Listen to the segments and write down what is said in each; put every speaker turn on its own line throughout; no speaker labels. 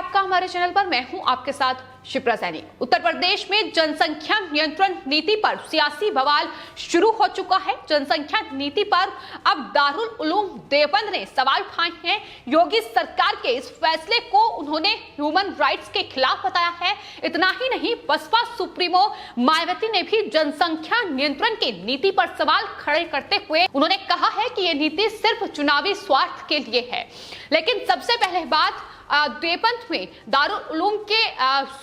आपका हमारे चैनल पर। मैं हूं आपके साथ शिप्रा सैनी। उत्तर प्रदेश में जनसंख्या नियंत्रण नीति पर सियासी बवाल शुरू हो चुका है। जनसंख्या नीति पर अब दारुल उलूम देवबंद ने सवाल उठाए हैं। योगी सरकार के इस फैसले को उन्होंने ह्यूमन राइट्स के खिलाफ बताया है। इतना ही नहीं, बसपा सुप्रीमो मायावती ने भी जनसंख्या नियंत्रण की नीति पर सवाल खड़े करते हुए उन्होंने कहा है कि यह नीति सिर्फ चुनावी स्वार्थ के लिए है। लेकिन सबसे पहले बात देवबंद में दारुल उलूम के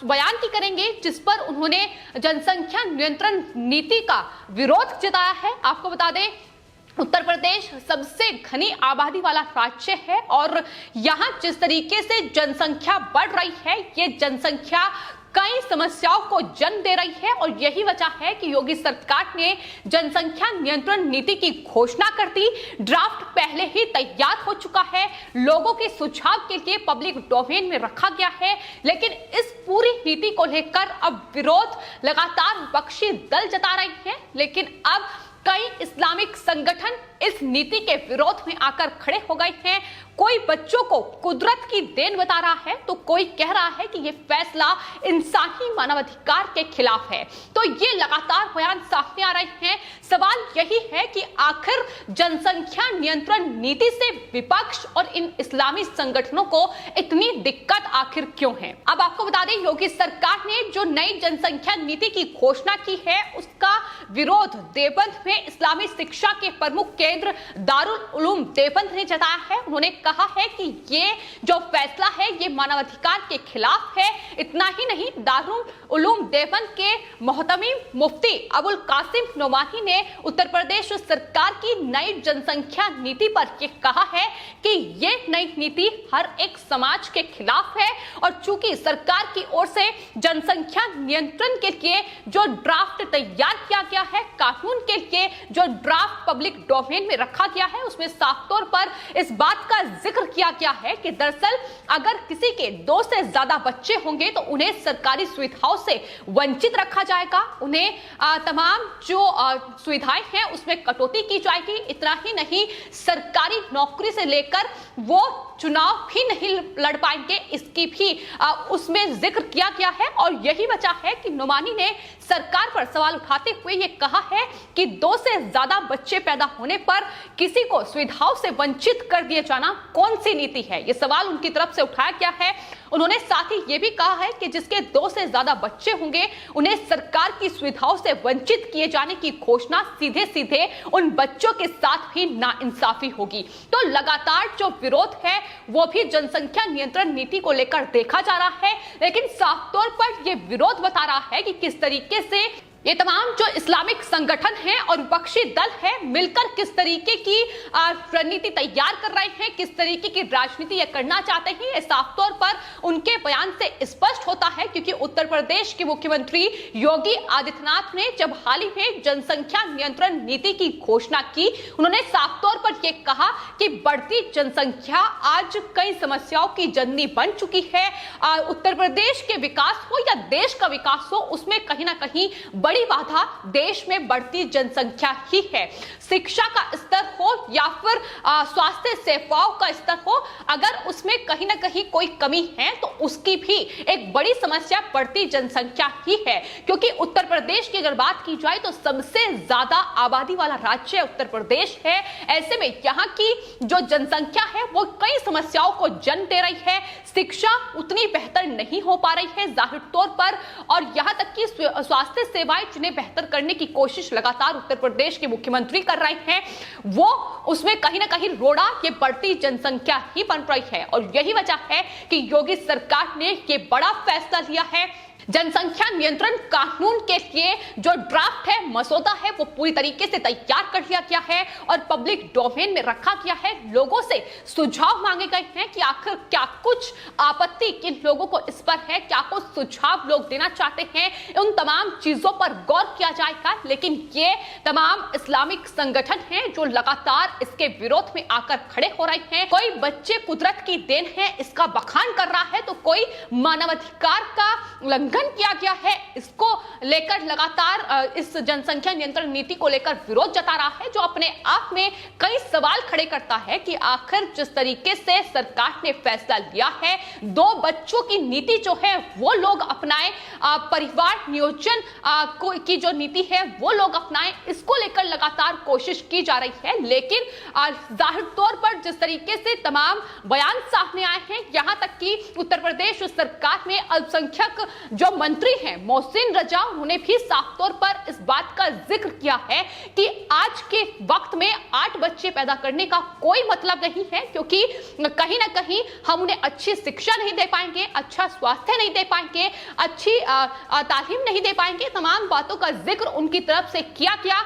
बयान की करेंगे, जिस पर उन्होंने जनसंख्या नियंत्रण नीति का विरोध जताया है। आपको बता दें, उत्तर प्रदेश सबसे घनी आबादी वाला राज्य है और यहाँ जिस तरीके से जनसंख्या बढ़ रही है, ये जनसंख्या कई समस्याओं को जन्म दे रही है और यही वजह है कि योगी सरकार ने जनसंख्या नियंत्रण नीति की घोषणा कर दी। ड्राफ्ट पहले ही तैयार हो चुका है, लोगों के सुझाव के लिए पब्लिक डोमेन में रखा गया है। लेकिन इस पूरी नीति को लेकर अब विरोध लगातार विपक्षी दल जता रहे हैं। लेकिन अब कई इस्लामिक संगठन इस नीति के विरोध में आकर खड़े हो गए हैं। कोई बच्चों को कुदरत की देन बता रहा है तो कोई कह रहा है कि यह फैसला इंसानी मानवाधिकार के खिलाफ है। तो ये लगातार बयान सामने आ रहे हैं। सवाल यही है कि आखिर जनसंख्या नियंत्रण नीति से विपक्ष और इन इस्लामी संगठनों को इतनी दिक्कत आखिर क्यों है। अब आपको बता दें, योगी सरकार ने जो नई जनसंख्या नीति की घोषणा की है, उसका विरोध देवबंद में इस्लामी शिक्षा के प्रमुख केंद्र दारुल उलूम देवबंद ने जताया है। उन्होंने कहा है कि ये जो फैसला है ये मानवाधिकार के खिलाफ है। इतना ही नहीं, दारुल उलूम देवबंद के मोहतमीम मुफ्ती अबुल कासिम नोमानी ने उत्तर प्रदेश सरकार की नई जनसंख्या नीति पर यह कहा है कि ये नई नीति हर एक समाज के खिलाफ है और चूंकि सरकार की ओर से जनसंख्या नियंत्रण के लिए जो ड्राफ्ट तैयार किया गया है, कानून के लिए जो ड्राफ्ट पब्लिक डोमेन में रखा गया है, उसमें साफ तौर पर इस बात का जिक्र किया गया है कि दरअसल अगर किसी के 2 से ज्यादा बच्चे होंगे तो उन्हें सरकारी सुविधाओं से वंचित रखा जाएगा। उन्हें तमाम जो सुविधाएं हैं उसमें कटौती की जाएगी। इतना ही नहीं, सरकारी नौकरी से लेकर वो चुनाव भी नहीं लड़ पाएंगे, इसकी भी उसमें जिक्र किया गया है। और यही वजह है कि नोमानी ने सरकार पर सवाल उठाते हुए ये कहा है कि 2 से ज्यादा बच्चे पैदा होने पर किसी को सुविधाओं से वंचित कर दिया जाना कौन सी नीति है, ये सवाल उनकी तरफ से उठाया गया है। उन्होंने साथ ही ये भी कहा है कि जिसके 2 से ज्यादा बच्चे होंगे उन्हें सरकार की सुविधाओं से वंचित किए जाने की घोषणा सीधे सीधे उन बच्चों के साथ भी नाइंसाफी होगी। तो लगातार जो विरोध है वो भी जनसंख्या नियंत्रण नीति को लेकर देखा जा रहा है। लेकिन साफ तौर पर यह विरोध बता रहा है कि किस तरीके से ये तमाम जो इस्लामिक संगठन हैं और विपक्षी दल है मिलकर किस तरीके की रणनीति तैयार कर रहे हैं, किस तरीके की राजनीति ये करना चाहते हैं, ये साफ तौर पर उनके बयान से स्पष्ट होता है। क्योंकि उत्तर प्रदेश के मुख्यमंत्री योगी आदित्यनाथ ने जब हाल ही में जनसंख्या नियंत्रण नीति की घोषणा की, उन्होंने साफ तौर पर यह कहा कि बढ़ती जनसंख्या आज कई समस्याओं की जननी बन चुकी है। उत्तर प्रदेश के विकास हो या देश का विकास हो, उसमें कहीं ना कहीं बड़ी बाधा देश में बढ़ती जनसंख्या ही है। शिक्षा का स्तर हो या फिर स्वास्थ्य सेवाओं का स्तर हो, अगर उसमें कहीं ना कहीं कोई कमी है तो उसकी भी एक बड़ी समस्या बढ़ती जनसंख्या ही है। क्योंकि उत्तर प्रदेश की अगर बात की जाए तो सबसे ज्यादा आबादी वाला राज्य उत्तर प्रदेश है। ऐसे में यहाँ की जो जनसंख्या है वो कई समस्याओं को जन्म दे रही है। शिक्षा उतनी बेहतर नहीं हो पा रही है जाहिर तौर पर, और यहाँ तक कि स्वास्थ्य सेवाएं जिन्हें बेहतर करने की कोशिश लगातार उत्तर प्रदेश के मुख्यमंत्री कर रहे हैं, वो उसमें कहीं ना कहीं रोड़ा ये बढ़ती जनसंख्या ही बन रही है। और यही वजह है कि योगी सरकार ने ये बड़ा फैसला लिया है। जनसंख्या नियंत्रण कानून के लिए जो ड्राफ्ट है, मसौदा है, वो पूरी तरीके से तैयार कर लिया गया है और पब्लिक डोमेन में रखा गया है। लोगों से सुझाव मांगे गए हैं कि आखिर क्या कुछ आपत्ति किन लोगों को इस पर है, क्या कुछ सुझाव लोग देना चाहते हैं, उन तमाम चीजों पर गौर किया जाएगा। लेकिन ये तमाम इस्लामिक संगठन हैं जो लगातार इसके विरोध में आकर खड़े हो रहे हैं। कोई बच्चे कुदरत की देन है इसका बखान कर रहा है तो कोई मानवाधिकार का उल्लंघन किया गया है, इसको लेकर लगातार इस जनसंख्या नियंत्रण नीति को लेकर विरोध जता रहा है, जो अपने आप में कई सवाल खड़े करता है कि आखिर जिस तरीके से सरकार ने फैसला लिया है 2 बच्चों की नीति जो है वो लोग अपनाएं, परिवार नियोजन की जो नीति है वो लोग अपनाएं, इसको लेकर लगातार कोशिश की जा रही है। लेकिन जाहिर तौर पर जिस तरीके से तमाम बयान सामने आए हैं, यहां तक कि उत्तर प्रदेश सरकार में अल्पसंख्यक जो मंत्री हैं मोहसिन रजा, उन्होंने भी साफ तौर पर इस बात का जिक्र किया है कि आज के वक्त में 8 बच्चे पैदा करने का कोई मतलब नहीं है, क्योंकि कहीं ना कहीं हम उन्हें अच्छी शिक्षा नहीं दे पाएंगे, अच्छा स्वास्थ्य नहीं दे पाएंगे, अच्छी तालीम नहीं दे पाएंगे। तमाम बातों का जिक्र उनकी तरफ से किया गया,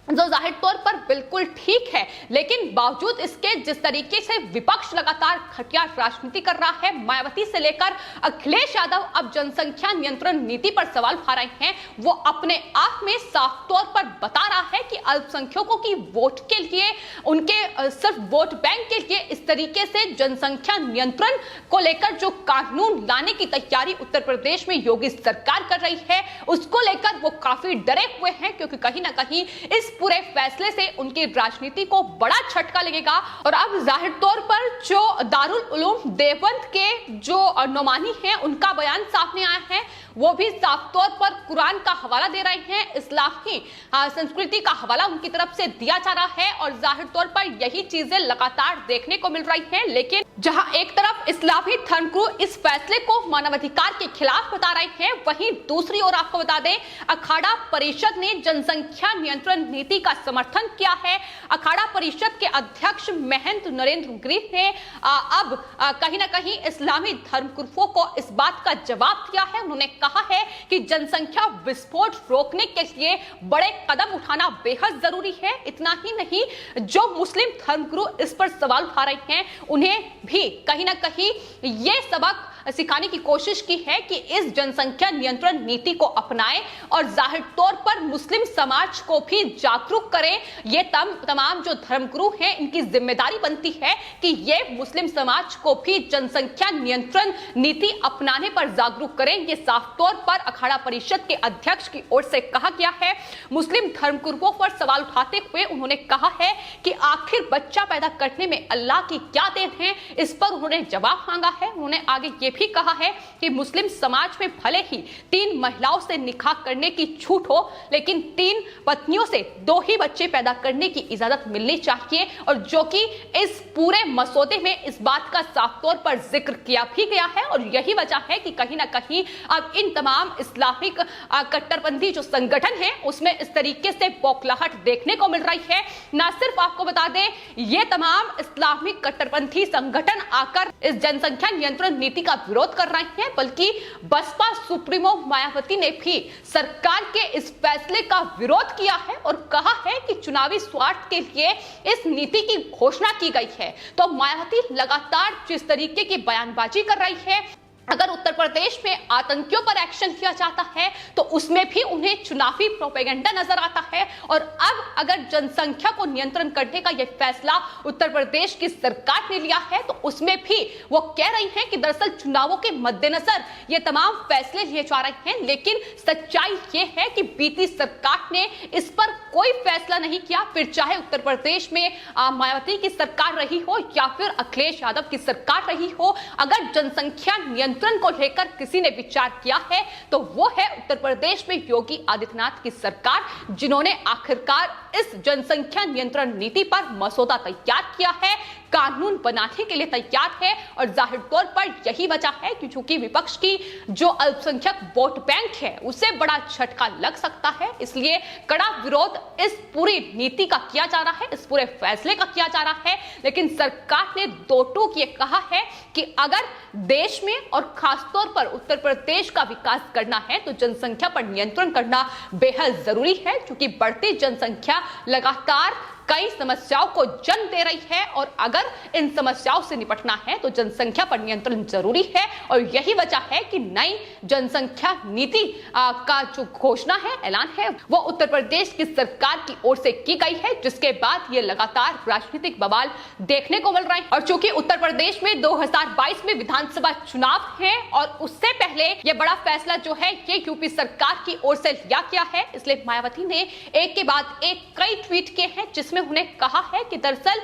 जो जाहिर तौर पर बिल्कुल ठीक है। लेकिन बावजूद इसके जिस तरीके से विपक्ष लगातार घटिया राजनीति कर रहा है, मायावती से लेकर अखिलेश यादव अब जनसंख्या नियंत्रण नीति पर सवाल उठा रहे हैं, वो अपने आप में साफ तौर पर बता रहा है कि अल्पसंख्यकों की वोट के लिए, उनके सिर्फ वोट बैंक के लिए इस तरीके से जनसंख्या नियंत्रण को लेकर जो कानून लाने की तैयारी उत्तर प्रदेश में योगी सरकार कर रही है, उसको लेकर वो काफी डरे हुए हैं, क्योंकि कहीं ना कहीं इस पूरे फैसले से उनकी राजनीति को बड़ा झटका लगेगा। और अब जाहिर तौर पर जो दारुल उलूम देवबंद के जो नुमानी हैं, उनका बयान सामने आया है, वो भी साफ तौर पर कुरान का हवाला दे रहे हैं, इस्लामी संस्कृति का हवाला उनकी तरफ से दिया जा रहा है, और जाहिर तौर पर यही चीजें लगातार देखने को मिल रही हैं। लेकिन जहां एक तरफ इस्लामी धर्मगुरु इस फैसले को मानवाधिकार के खिलाफ बता रहे हैं, वहीं दूसरी ओर आपको बता दें अखाड़ा परिषद ने जनसंख्या नियंत्रण नीति का समर्थन किया है। अखाड़ा परिषद के अध्यक्ष महंत नरेंद्र गिरी ने अब कहीं ना कहीं इस्लामी धर्मगुरुओं को इस बात का जवाब दिया है। उन्होंने कहा है कि जनसंख्या विस्फोट रोकने के लिए बड़े कदम उठाना बेहद जरूरी है। इतना ही नहीं, जो मुस्लिम धर्मगुरु इस पर सवाल उठा रहे हैं, उन्हें भी कहीं ना कहीं ये सबक सिखाने की कोशिश की है कि इस जनसंख्या नियंत्रण नीति को अपनाएं और जाहिर तौर पर मुस्लिम समाज को भी जागरूक करें। ये तमाम जो धर्मगुरु हैं, इनकी जिम्मेदारी बनती है कि ये मुस्लिम समाज को भी जनसंख्या नियंत्रण नीति अपनाने पर जागरूक करें। ये साफ तौर पर अखाड़ा परिषद के अध्यक्ष की ओर से कहा गया है। मुस्लिम धर्मगुरुओं पर सवाल उठाते हुए उन्होंने कहा है कि आखिर बच्चा पैदा करने में अल्लाह की क्या देन है, इस पर उन्होंने जवाब मांगा है। उन्होंने आगे ये भी कहा है कि मुस्लिम समाज में भले ही 3 महिलाओं से निकाह करने की छूट हो, लेकिन 3 पत्नियों से 2 ही बच्चे पैदा करने की इजाजत मिलनी चाहिए, और जो कि इस पूरे मसौदे में इस बात का साफ तौर पर जिक्र किया भी गया है। और यही वजह है कि कहीं ना कहीं अब इन तमाम इस्लामिक कट्टरपंथी जो संगठन है, उसमें इस तरीके से बौखलाहट देखने को मिल रही है। ना सिर्फ आपको बता दें ये तमाम इस्लामिक कट्टरपंथी संगठन आकर इस जनसंख्या नियंत्रण नीति का विरोध कर रहे हैं, बल्कि बसपा सुप्रीमो मायावती ने भी सरकार के इस फैसले का विरोध किया है और कहा है कि चुनावी स्वार्थ के लिए इस नीति की घोषणा की गई है। तो मायावती लगातार जिस तरीके की बयानबाजी कर रही है, अगर उत्तर प्रदेश में आतंकियों पर एक्शन किया जाता है तो उसमें भी उन्हें चुनावी प्रोपेगेंडा नजर आता है। और अब अगर जनसंख्या को नियंत्रण करने का यह फैसला उत्तर प्रदेश की सरकार ने लिया है, तो उसमें भी वो कह रही हैं कि दरअसल चुनावों के मद्देनजर ये तमाम फैसले लिए जा रहे हैं। लेकिन सच्चाई ये है कि बीती सरकार ने इस पर कोई फैसला नहीं किया, फिर चाहे उत्तर प्रदेश में मायावती की सरकार रही हो या फिर अखिलेश यादव की सरकार रही हो। अगर जनसंख्या नियंत्रण को लेकर किसी ने विचार किया है तो वो है उत्तर प्रदेश में योगी आदित्यनाथ की सरकार, जिन्होंने आखिरकार इस जनसंख्या नियंत्रण नीति पर मसौदा तैयार किया है, कानून बनाने के लिए तैयार है। और जाहिर तौर पर यही वजह है कि चूंकि विपक्ष की जो अल्पसंख्यक वोट बैंक है उसे बड़ा झटका लग सकता है, इसलिए कड़ा विरोध इस पूरी नीति का किया जा रहा है, इस पूरे फैसले का किया जा रहा है। लेकिन सरकार ने 2 टूक ये कहा है कि अगर देश में और खासतौर पर उत्तर प्रदेश का विकास करना है तो जनसंख्या पर नियंत्रण करना बेहद जरूरी है, क्योंकि बढ़ती जनसंख्या लगातार कई समस्याओं को जन्म दे रही है और अगर इन समस्याओं से निपटना है तो जनसंख्या पर नियंत्रण जरूरी है। और यही वजह है कि नई जनसंख्या नीति का जो घोषणा है, ऐलान है, वो उत्तर प्रदेश की सरकार की ओर से की गई है, जिसके बाद ये लगातार राजनीतिक बवाल देखने को मिल रहे हैं। और चूंकि उत्तर प्रदेश में 2022 में विधानसभा चुनाव है और उससे पहले ये बड़ा फैसला जो है ये यूपी सरकार की ओर से लिया गया है, इसलिए मायावती ने एक के बाद एक कई ट्वीट किए हैं जिसमें उन्हें कहा है कि दरअसल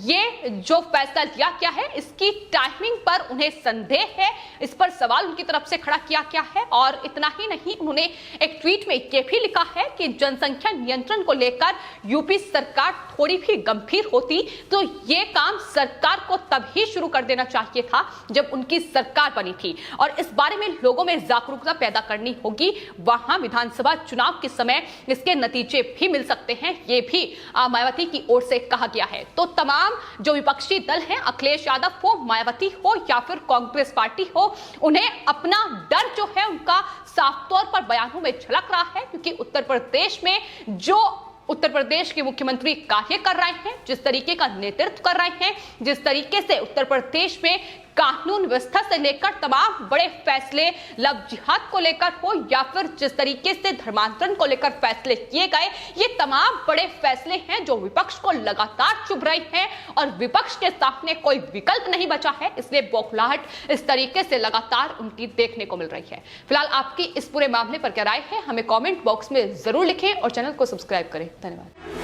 ये जो फैसला लिया गया है इसकी टाइमिंग पर उन्हें संदेह है। इस पर सवाल उनकी तरफ से खड़ा किया गया है। और इतना ही नहीं, उन्होंने एक ट्वीट में यह भी लिखा है कि जनसंख्या नियंत्रण को लेकर यूपी सरकार थोड़ी भी गंभीर होती तो ये काम सरकार को तभी शुरू कर देना चाहिए था जब उनकी सरकार बनी थी, और इस बारे में लोगों में जागरूकता पैदा करनी होगी। वहां विधानसभा चुनाव के समय इसके नतीजे भी मिल सकते हैं, ये भी मायावती की ओर से कहा गया है। तो तमाम जो विपक्षी दल हैं, अखिलेश यादव हो, मायावती हो या फिर कांग्रेस पार्टी हो, उन्हें अपना डर जो है उनका साफ तौर पर बयानों में झलक रहा है, क्योंकि उत्तर प्रदेश में जो उत्तर प्रदेश के मुख्यमंत्री कार्य कर रहे हैं, जिस तरीके का नेतृत्व कर रहे हैं, जिस तरीके से उत्तर प्रदेश में कानून व्यवस्था से लेकर तमाम बड़े फैसले लव जिहाद को लेकर हो या फिर जिस तरीके से धर्मांतरण को लेकर फैसले किए गए, ये तमाम बड़े फैसले हैं जो विपक्ष को लगातार चुभ रहे हैं और विपक्ष के सामने कोई विकल्प नहीं बचा है। इसलिए बौखलाहट इस तरीके से लगातार उनकी देखने को मिल रही है। फिलहाल आपकी इस पूरे मामले पर क्या राय है, हमें कॉमेंट बॉक्स में जरूर लिखें और चैनल को सब्सक्राइब करें। धन्यवाद।